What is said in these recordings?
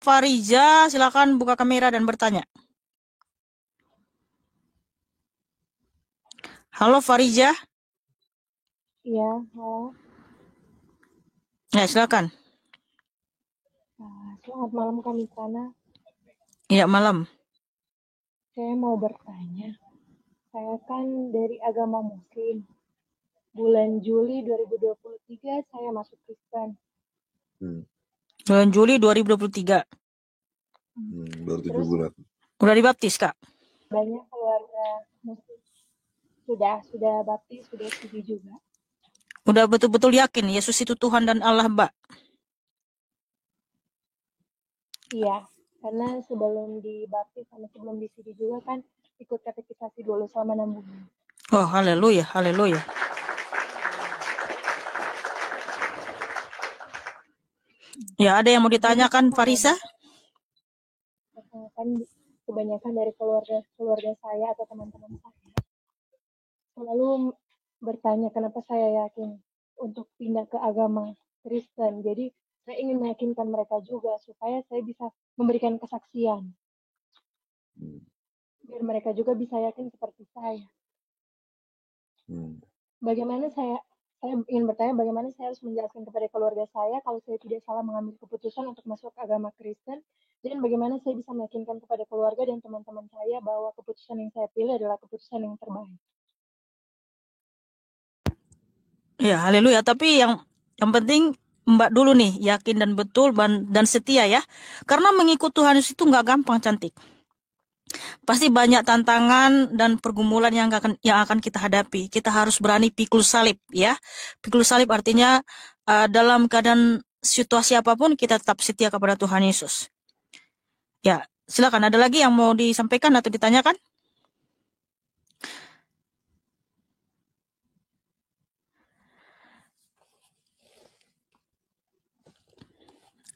Farija, silakan buka kamera dan bertanya. Halo Farija. Iya, halo. Ya, silakan. Selamat malam Kak Mitrana. Iya, malam. Saya mau bertanya. Saya kan dari agama Muslim. Bulan Juli 2023 saya masuk Kristen. Bulan Juli 2023. Baru 7 Terus bulan. Udah dibaptis, Kak? banyak keluarga Muslim sudah baptis, sudah setuju juga. Udah betul-betul yakin Yesus itu Tuhan dan Allah, Mbak? Iya, karena sebelum dibaptis sama sebelum disetuju juga kan ikut katekisasi dulu selama 6 bulan. Oh, haleluya, haleluya. Ya, ada yang mau ditanyakan, Farisa? Kan kebanyakan dari keluarga saya atau teman-teman saya selalu bertanya kenapa saya yakin untuk pindah ke agama Kristen. Jadi saya ingin meyakinkan mereka juga supaya saya bisa memberikan kesaksian. Biar mereka juga bisa yakin seperti saya. Bagaimana saya ingin bertanya bagaimana saya harus menjelaskan kepada keluarga saya kalau saya tidak salah mengambil keputusan untuk masuk agama Kristen, dan bagaimana saya bisa meyakinkan kepada keluarga dan teman-teman saya bahwa keputusan yang saya pilih adalah keputusan yang terbaik. Ya, haleluya. Tapi yang penting Mbak dulu nih, yakin dan betul dan setia ya. Karena mengikut Tuhan Yesus itu nggak gampang, cantik. Pasti banyak tantangan dan pergumulan yang akan kita hadapi. Kita harus berani pikul salib ya. Pikul salib artinya dalam keadaan situasi apapun kita tetap setia kepada Tuhan Yesus. Ya, silakan. Ada lagi yang mau disampaikan atau ditanyakan?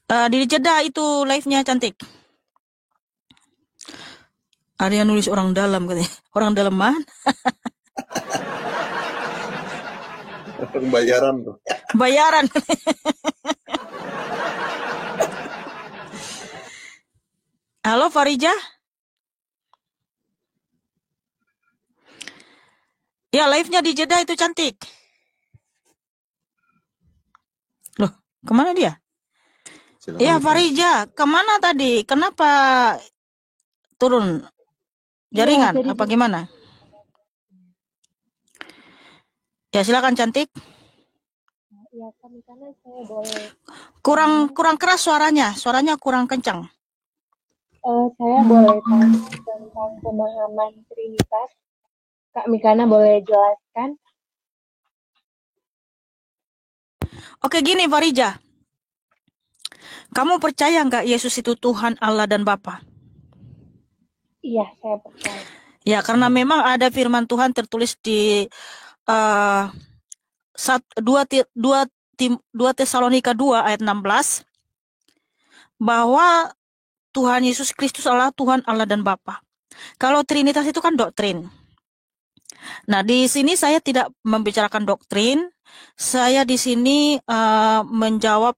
Di jeda itu live-nya, cantik. Ada yang nulis orang dalam katanya. Orang dalam mana? Bayaran tuh. Bayaran. Halo Farija. Ya, live-nya di jeda itu, cantik. Loh, kemana dia? Silakan Ya, ditanya. Farija, kemana tadi? Kenapa turun jaringan? Jadi Apa gimana? Ya, silakan, cantik. ya kami karena saya boleh Kurang keras suaranya. Suaranya kurang kencang. saya boleh tanya tentang pemahaman Trinitas. Kak Mikana boleh jelaskan? Oke, gini Farija. Kamu percaya nggak Yesus itu Tuhan, Allah, dan Bapa? Iya, saya percaya. Ya, karena memang ada firman Tuhan tertulis di 2 Tesalonika 2 ayat 16 bahwa Tuhan Yesus Kristus adalah Tuhan, Allah, dan Bapa. Kalau Trinitas itu kan doktrin. Nah, di sini saya tidak membicarakan doktrin. Saya di sini menjawab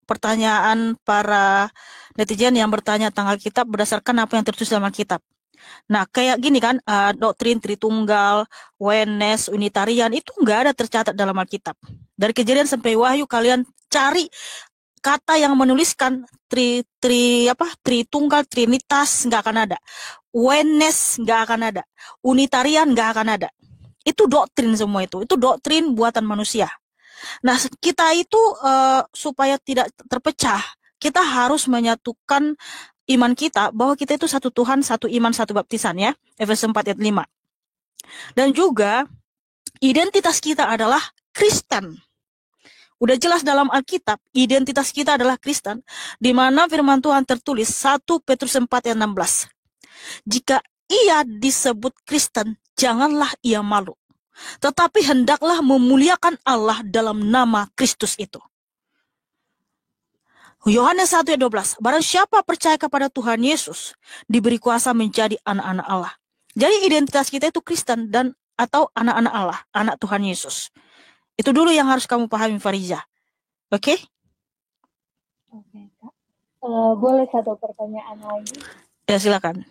pertanyaan para netizen yang bertanya tentang Alkitab berdasarkan apa yang tertulis dalam Alkitab. Nah, kayak gini kan, doktrin Tritunggal, oneness, Unitarian, itu nggak ada tercatat dalam Alkitab. Dari Kejadian sampai Wahyu, kalian cari kata yang menuliskan Tritunggal, Trinitas, nggak akan ada. Oneness nggak akan ada. Unitarian nggak akan ada. Itu doktrin semua itu. Itu doktrin buatan manusia. Nah, kita itu supaya tidak terpecah, kita harus menyatukan iman kita bahwa kita itu satu Tuhan, satu iman, satu baptisan ya. Efesus 4 ayat 5. Dan juga identitas kita adalah Kristen. Udah jelas dalam Alkitab, identitas kita adalah Kristen, di mana firman Tuhan tertulis 1 Petrus 4 ayat 16. Jika ia disebut Kristen, janganlah ia malu. Tetapi hendaklah memuliakan Allah dalam nama Kristus itu. Yohanes 1 ayat 12. Barang siapa percaya kepada Tuhan Yesus, diberi kuasa menjadi anak-anak Allah. Jadi identitas kita itu Kristen dan atau anak-anak Allah, anak Tuhan Yesus. Itu dulu yang harus kamu pahami, Fariza. Oke? Oke, Kak. Boleh satu pertanyaan lagi? Ya, silakan.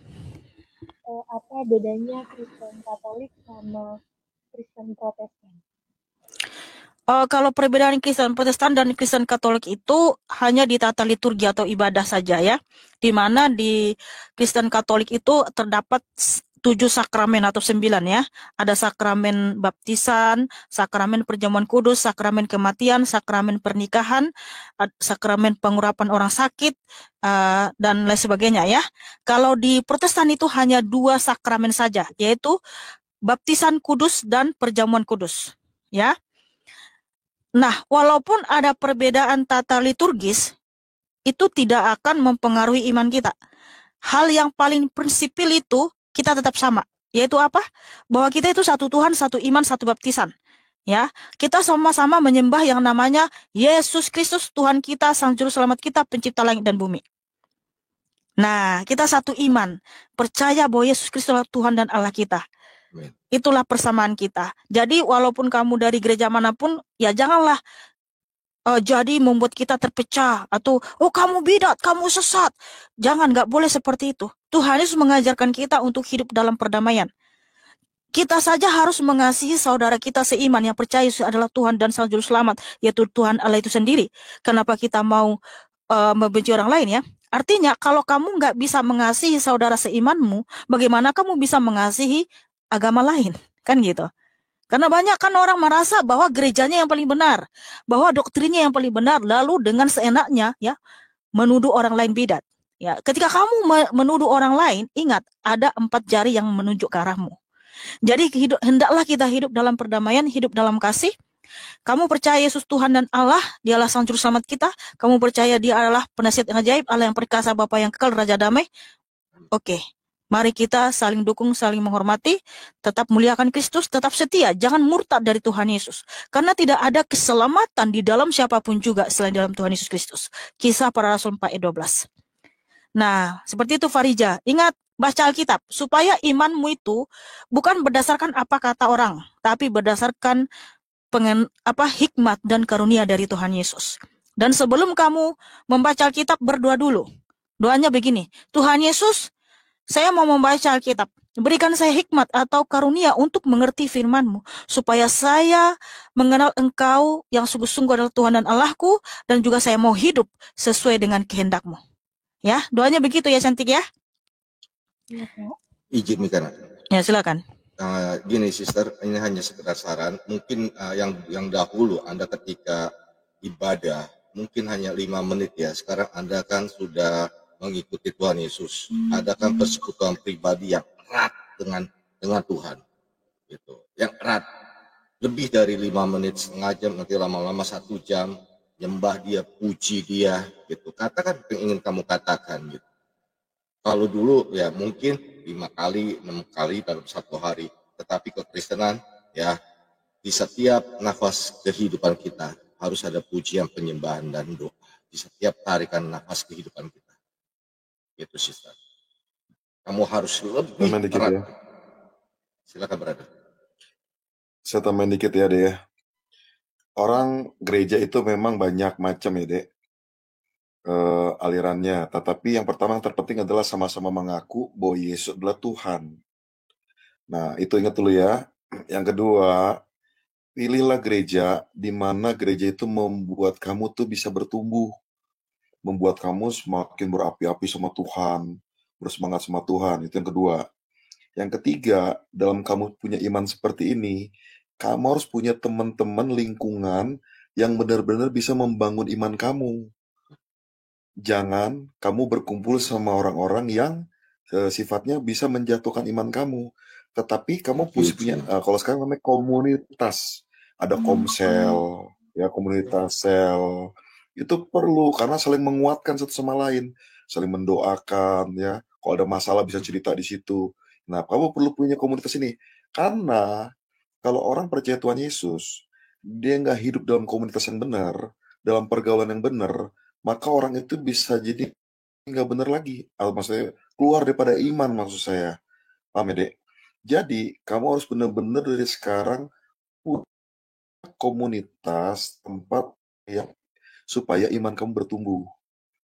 Apa bedanya Kristen Katolik sama Kristen Protestan? Kalau perbedaan Kristen Protestan dan Kristen Katolik itu hanya di tata liturgi atau ibadah saja ya, di mana di Kristen Katolik itu terdapat 7 sakramen atau 9 ya. Ada sakramen baptisan, sakramen perjamuan kudus, sakramen kematian, sakramen pernikahan, sakramen pengurapan orang sakit, dan lain sebagainya ya. Kalau di Protestan itu hanya 2 sakramen saja, yaitu baptisan kudus dan perjamuan kudus ya. Nah, walaupun ada perbedaan tata liturgis, itu tidak akan mempengaruhi iman kita. Hal yang paling prinsipil itu kita tetap sama, yaitu apa? Bahwa kita itu satu Tuhan, satu iman, satu baptisan. Ya, kita sama-sama menyembah yang namanya Yesus Kristus, Tuhan kita, Sang Juru Selamat kita, Pencipta langit dan bumi. Nah, kita satu iman, percaya bahwa Yesus Kristus adalah Tuhan dan Allah kita. Amin. Itulah persamaan kita. Jadi, walaupun kamu dari gereja manapun, ya janganlah jadi membuat kita terpecah atau kamu bidat, kamu sesat. Jangan, nggak boleh seperti itu. Tuhan Yesus mengajarkan kita untuk hidup dalam perdamaian. Kita saja harus mengasihi saudara kita seiman yang percaya Yesus adalah Tuhan dan Sang Juru Selamat, yaitu Tuhan Allah itu sendiri. Kenapa kita mau membenci orang lain ya? Artinya kalau kamu nggak bisa mengasihi saudara seimanmu, bagaimana kamu bisa mengasihi agama lain? Kan gitu. Karena banyak kan orang merasa bahwa gerejanya yang paling benar, bahwa doktrinnya yang paling benar, lalu dengan seenaknya ya menuduh orang lain bidat. Ya, ketika kamu menuduh orang lain, ingat ada 4 jari yang menunjuk ke arahmu. Jadi hendaklah kita hidup dalam perdamaian, hidup dalam kasih. Kamu percaya Yesus Tuhan dan Allah, Dialah Sang Juru Selamat kita. Kamu percaya Dia adalah penasihat yang ajaib, Allah yang perkasa, Bapa yang kekal, Raja damai. Oke. Mari kita saling dukung, saling menghormati, tetap muliakan Kristus, tetap setia, jangan murtad dari Tuhan Yesus. Karena tidak ada keselamatan di dalam siapapun juga selain dalam Tuhan Yesus Kristus. Kisah Para Rasul 4 ayat 12. Nah, seperti itu Farija. Ingat, baca Alkitab, supaya imanmu itu bukan berdasarkan apa kata orang, tapi berdasarkan hikmat dan karunia dari Tuhan Yesus. Dan sebelum kamu membaca Alkitab, berdoa dulu. Doanya begini, Tuhan Yesus, saya mau membaca Alkitab. Berikan saya hikmat atau karunia untuk mengerti firman-Mu, supaya saya mengenal Engkau yang sungguh-sungguh adalah Tuhan dan Allahku, dan juga saya mau hidup sesuai dengan kehendak-Mu. Ya, doanya begitu ya, cantik ya? Iya, Kak. Izin Mikana. Ya, silakan. Gini, sister, ini hanya sekedar saran. Mungkin yang dahulu Anda ketika ibadah mungkin hanya 5 menit ya. Sekarang Anda kan sudah mengikuti Tuhan Yesus. Ada kan persekutuan pribadi yang erat dengan Tuhan, gitu. Yang erat, lebih dari 5 menit, setengah jam, nanti lama-lama 1 jam, nyembah Dia, puji Dia, gitu. Katakan apa yang ingin kamu katakan, gitu. Kalau dulu ya mungkin 5 kali, 6 kali dalam 1 hari. Tetapi kekristenan ya di setiap nafas kehidupan kita harus ada pujian, penyembahan, dan doa. Di setiap tarikan nafas kehidupan kita. Itu sister. Kamu harus lebih dikit erat. ya. Silakan berada. Saya tambahin dikit ya, Dek. Orang gereja itu memang banyak macam ya, Dek. Alirannya. Tetapi yang pertama yang terpenting adalah sama-sama mengaku bahwa Yesus adalah Tuhan. Nah, itu ingat dulu ya. Yang kedua, pilihlah gereja di mana gereja itu membuat kamu tuh bisa bertumbuh. Membuat kamu semakin berapi-api sama Tuhan. Bersemangat sama Tuhan. Itu yang kedua. Yang ketiga, dalam kamu punya iman seperti ini, kamu harus punya teman-teman lingkungan yang benar-benar bisa membangun iman kamu. Jangan kamu berkumpul sama orang-orang yang sifatnya bisa menjatuhkan iman kamu. Tetapi kamu punya, kalau sekarang namanya komunitas. Ada komsel, ya komunitas sel. Itu perlu karena saling menguatkan satu sama lain, saling mendoakan ya. Kalau ada masalah bisa cerita di situ. Nah, kamu perlu punya komunitas ini karena kalau orang percaya Tuhan Yesus, dia nggak hidup dalam komunitas yang benar, dalam pergaulan yang benar, maka orang itu bisa jadi nggak benar lagi. Maksudnya keluar daripada iman maksud saya. Paham ya, Dek? Jadi, kamu harus benar-benar dari sekarang punya komunitas tempat yang supaya iman kamu bertumbuh.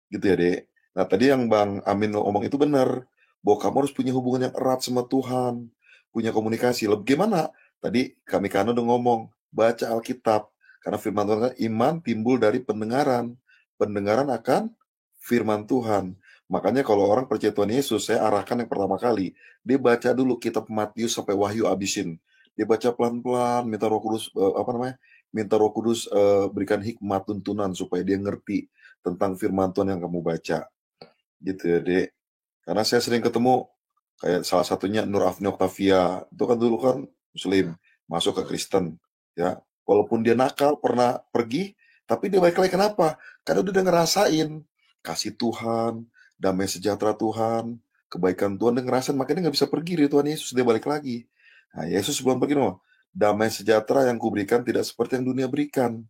Gitu ya, Dek? Nah, tadi yang Bang Amin ngomong itu benar, bahwa kamu harus punya hubungan yang erat sama Tuhan, punya komunikasi. Lalu gimana? Tadi kami kan udah ngomong, baca Alkitab. Karena firman Tuhan kan iman timbul dari pendengaran. Pendengaran akan firman Tuhan. Makanya kalau orang percaya Tuhan Yesus, saya arahkan yang pertama kali, dia baca dulu kitab Matius sampai Wahyu abisin. Dia baca pelan-pelan, minta Roh Kudus minta Roh Kudus berikan hikmat tuntunan supaya dia ngerti tentang firman Tuhan yang kamu baca. Gitu ya, Dek. Karena saya sering ketemu kayak salah satunya Nur Afni Octavia, itu kan dulu kan Muslim, masuk ke Kristen, ya. Walaupun dia nakal, pernah pergi, tapi dia balik lagi. Kenapa? Karena udah ngerasain kasih Tuhan, damai sejahtera Tuhan, kebaikan Tuhan, dia ngerasain, makanya dia nggak bisa pergi dari Tuhan Yesus, dia balik lagi. Nah, Yesus sebelum pergi, no, damai sejahtera yang kuberikan tidak seperti yang dunia berikan.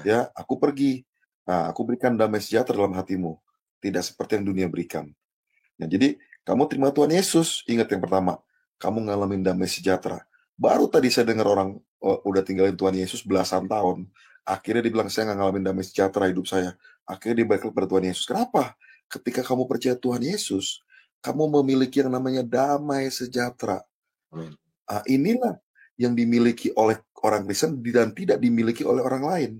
Ya, aku pergi. Nah, aku berikan damai sejahtera dalam hatimu, tidak seperti yang dunia berikan. Nah, jadi kamu terima Tuhan Yesus, ingat yang pertama, kamu ngalamin damai sejahtera. Baru tadi saya dengar orang udah tinggalin Tuhan Yesus belasan tahun, akhirnya dia bilang saya nggak ngalamin damai sejahtera hidup saya. Akhirnya dia balik kepada Tuhan Yesus. Kenapa? Ketika kamu percaya Tuhan Yesus, kamu memiliki yang namanya damai sejahtera. Amin. Nah, inilah yang dimiliki oleh orang Kristen dan tidak dimiliki oleh orang lain.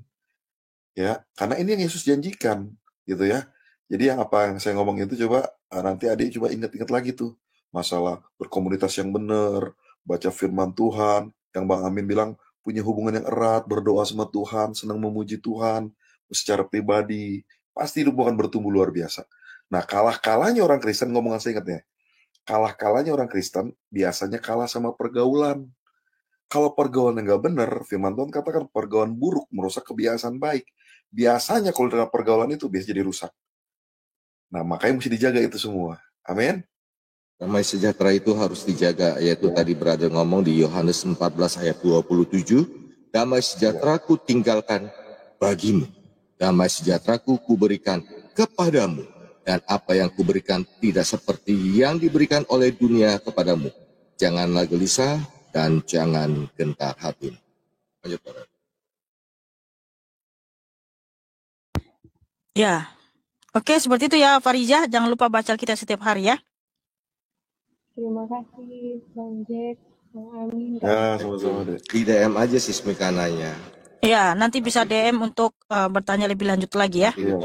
Ya, karena ini yang Yesus janjikan, gitu ya. Jadi yang apa yang saya ngomong itu coba nanti adik coba ingat-ingat lagi tuh masalah berkomunitas yang benar, baca firman Tuhan, yang Bang Amin bilang punya hubungan yang erat, berdoa sama Tuhan, senang memuji Tuhan secara pribadi, pasti hidup akan bertumbuh luar biasa. Nah, kalah-kalahnya orang Kristen, ngomongan saya ingatnya, kalah-kalahnya orang Kristen biasanya kalah sama pergaulan. Kalau pergaulan nggak benar, firman Tuhan katakan pergaulan buruk merusak kebiasaan baik. Biasanya kalau dengan pergaulan itu biasa jadi rusak. Nah, makanya mesti dijaga itu semua. Amin. Damai sejahtera itu harus dijaga, yaitu tadi brother ngomong di Yohanes 14 ayat 27, damai sejahteraku tinggalkan bagimu, damai sejahteraku kuberikan kepadamu, dan apa yang kuberikan tidak seperti yang diberikan oleh dunia kepadamu. Janganlah gelisah dan jangan gentar hati. Lanjut, brother. Ya, oke seperti itu ya Farijah. Jangan lupa baca kita setiap hari ya. Terima kasih Bang Jack, Bang Amin. Ya, sama-sama deh. Di DM aja Sismikananya. Ya, nanti bisa DM untuk bertanya lebih lanjut lagi ya. Iya.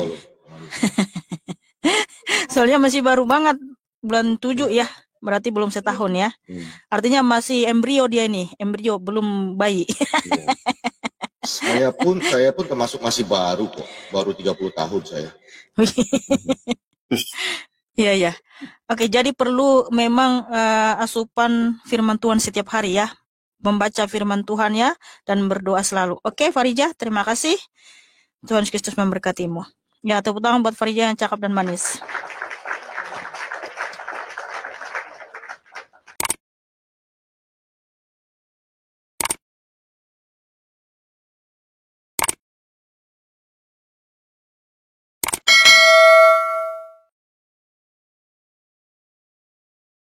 Soalnya masih baru banget, bulan 7 ya. Berarti belum setahun ya. Artinya masih embrio dia ini, embrio, belum bayi. Saya pun termasuk masih baru kok, baru 30 tahun saya. Iya ya. Oke, jadi perlu memang asupan firman Tuhan setiap hari ya. Membaca firman Tuhan ya dan berdoa selalu. Oke, Farijah, terima kasih. Tuhan Yesus Kristus memberkatimu. Ya, tepuk tangan buat Farijah yang cakep dan manis.